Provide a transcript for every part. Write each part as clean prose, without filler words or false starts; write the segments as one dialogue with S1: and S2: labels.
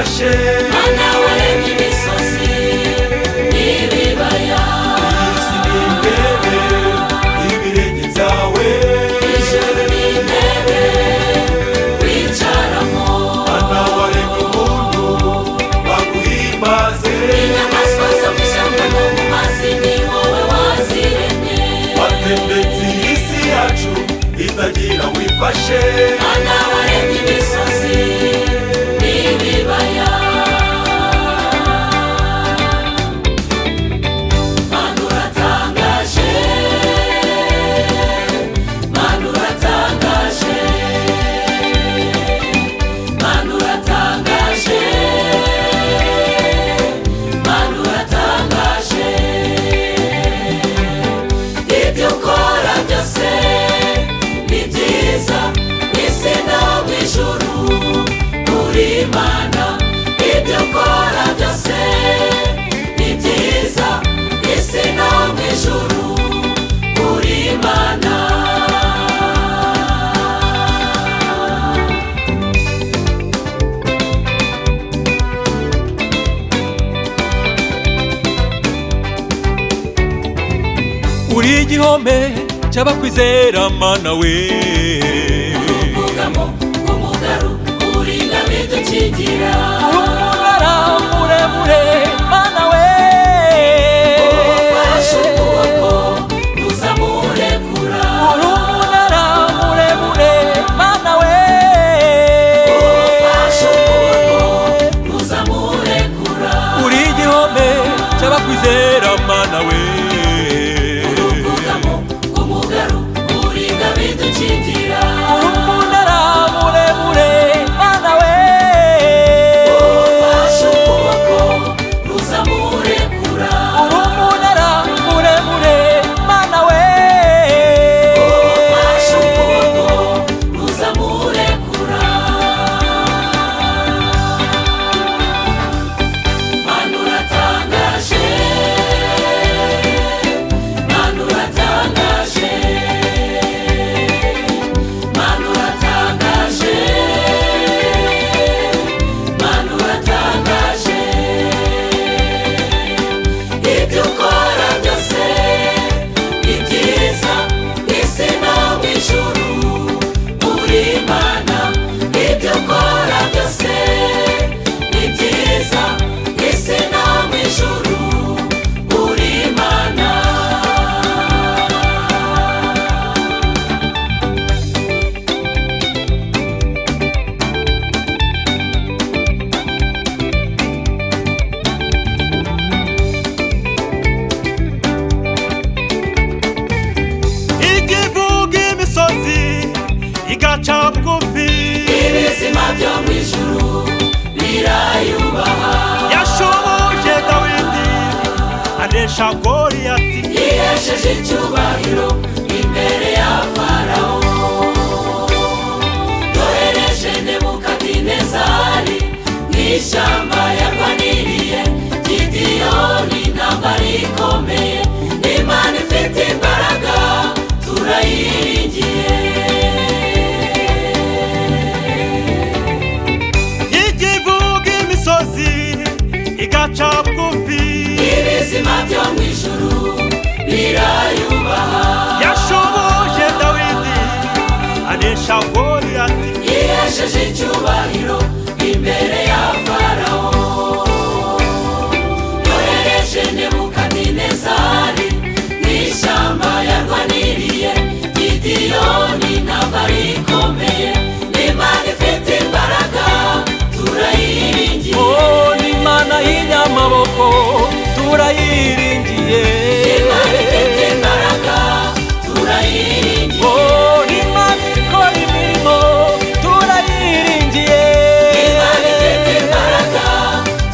S1: wifashe
S2: mana waremye imisozi n'ibibaya
S1: isi n'intebe y'ibirenge byawe
S2: ijuru n'intebe wicaramo
S1: mana waremye umuntu baguhimbaze
S2: inyamaswa zo mu ishyamba no mu mazi ni wowe waziremye
S1: watembetse iyi si yacu itagira wifashe
S2: mana waremye imisozi n'ibibaya mana uratangaje mana uratangaje mana uratangaje mana uratangaje ibyo ukora byose ni byiza isi no mu ijuru uri Imana ibyo ukora byose ni byiza isi no mu ijuru uri Imana
S1: uri igihome cy'abakwizera mana we
S2: uruvugamo rw'umugaru urinda bidukingira
S1: umunara muremure mana we
S2: ufashe ukuboko uzamurekura
S1: umunara muremure mana we
S2: ufashe ukuboko uzamurekura
S1: uri igihome cy'abakwizera mana we
S2: uruvugamo rw'umugaru urinda bidukingira
S1: umunara muremure mana we
S2: ufashe ukuboko uzamurekura
S1: umunara muremure mana we
S2: ufashe ukuboko uzamurekura mana uratangaje mana uratangaje mana uratangaje mana uratangaje ibyo ukora byose ni byiza isi no mu ijuru uri Imana ibyo ukora byose ni byiza isi no mu ijuru uri Imana
S1: ikivuga imisozi igaca bugufi
S2: ibizima byo mu ijuru birayubaha
S1: yashoboje dawidi anesha goliyati
S2: yihesheje icyubahiro imbere ya farawo yohereje nebukadinezari mu ishyamba yarwaniriye gidiyoni intambara ikomeye imana ifite imbaraga turayiringiye
S1: ikivuga imisozi igaca bugufi
S2: ibizima byo mu ijuru birayubaha
S1: yashoboje dawidi anesha goliyati
S2: yihesheje icyubahiro imbere ya farawo yohereje nebukadinezari mu ishyamba yarwaniriye gidiyoni intambara ikomeye imana ifite imbaraga turayiringiye
S1: ni imana y'inyamaboko turayiringiye
S2: imana ifite imbaraga turayiringiye
S1: ni imana ikora imirimo turayiringiye
S2: imana ifite imbaraga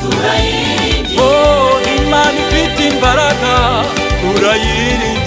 S2: turayiringiye
S1: ni imana ifite imbaraga turayiringiye